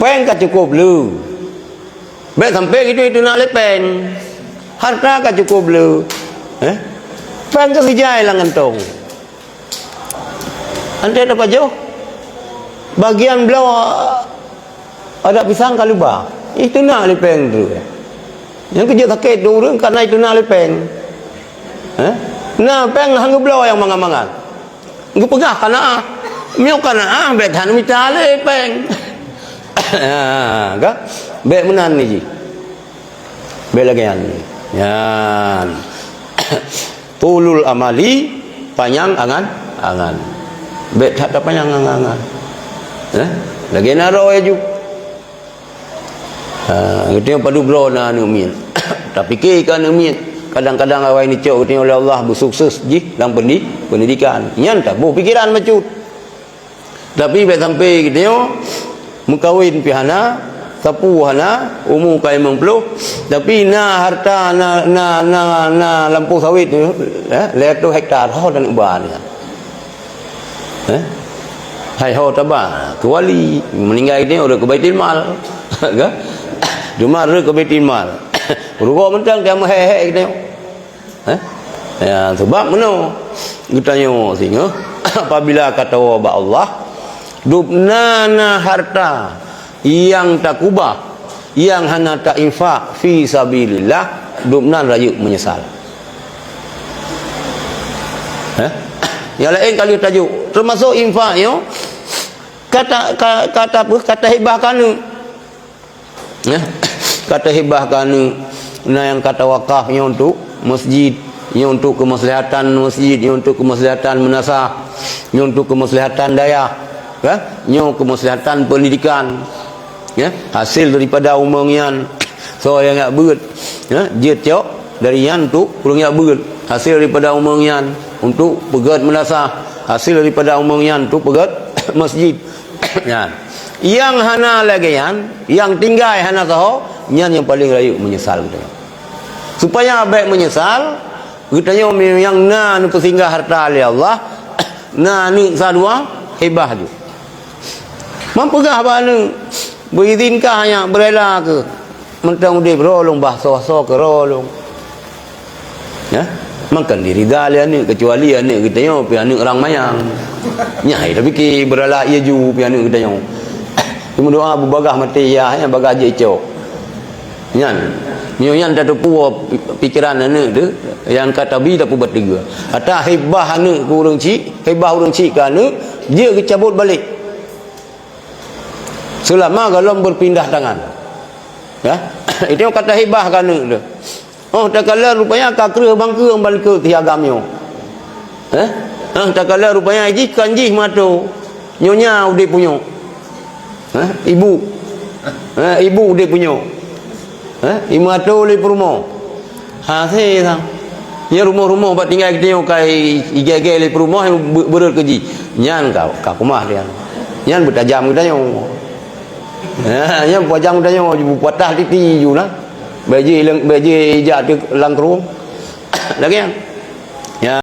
Peng kan cukup lu. Baik sampai itu nak lepeng. Harta kan cukup lu. Peng ke vijay lang ngantong. Ante dapat jauh. Bagian belau ada pisang kaluba. Itu nak lepeng tu. Yang kerja sakit dulu karena itu nak lepeng. Nah, peng hang belau yang mangan-mangan. Ngu pegah kana. Miu kana bet han mita lepeng. Kan? Bet menan ni ji. Bet lagi ni. Yan. Tulul amali panjang angan. Bet tak panjang angan. Lagi naro ju. Kita padu bro na numin. Tapi ke kan numin. Kadang-kadang awak ni cok kita oleh Allah bersukses ji dalam pendidikan. Nyan tak bu pikiran macam. Tapi bet sampai kita mengkawin pihana sapu hana umur kai 50 tapi na harta na lampu sawit tu 100 hektar ho dan ubah ni hai ho tabah kuali meninggal ini udah ke baitul mal ke cuma ke baitul mal rugo mentang dia meh kita ya sebab meno kita nyo singa apabila kata Allah dubna harta yang tak kubah yang hana tak infak fi sabilillah dubna rayu menyesal. Yang lain kali tajuk termasuk infak yo kata hibah kanu kata hibah kanu yang kata wakafnya untuk masjid, yang untuk kemaslahatan masjid, yang untuk kemaslahatan menasah, yang untuk kemaslahatan daya, yang kemaslahatan pendidikan, hasil daripada umangian so yang nak berat, dia cok dari yang tu kurang yang berat, hasil daripada umangian untuk pegat menasah, hasil daripada umangian untuk pegat masjid. Yang hana lagi yang tinggal hana tahu yang paling rayu menyesal kita. Supaya baik menyesal katanya yang na nu singgah harta oleh Allah na ni sadua hebah tu mampugah banu berizinkah hanya berela ke mentang dia berolong bahasa ke rolong makan diri dalian ni kecuali anak kita yo pi anak orang mayang nyai tapi ki berala ia ju pi anak kita yo cuma doa bagah mati ya yang bagah je cok nyan nyoyan tak puas pikiran anak tu yang kata bi tak buat tiga atau hebah anak ku urang cik hebah urang cik ke anak dia kecabut balik selama kalau berpindah tangan itu kata hebah ke anak tu tak kala rupanya kakra bangka balik ke tiagamnya tak kala rupanya ji kanji mato nyonya udah punya ibu udah punya ibu atau le perumo hasil sang ya rumah-rumah buat tinggal kita kai ige-ige le perumo berer keji nyan kau kumah dia nyan bertajam kita yo nyan pajang kita yo patah titi ju lah baji ijak tu lang kerung lagi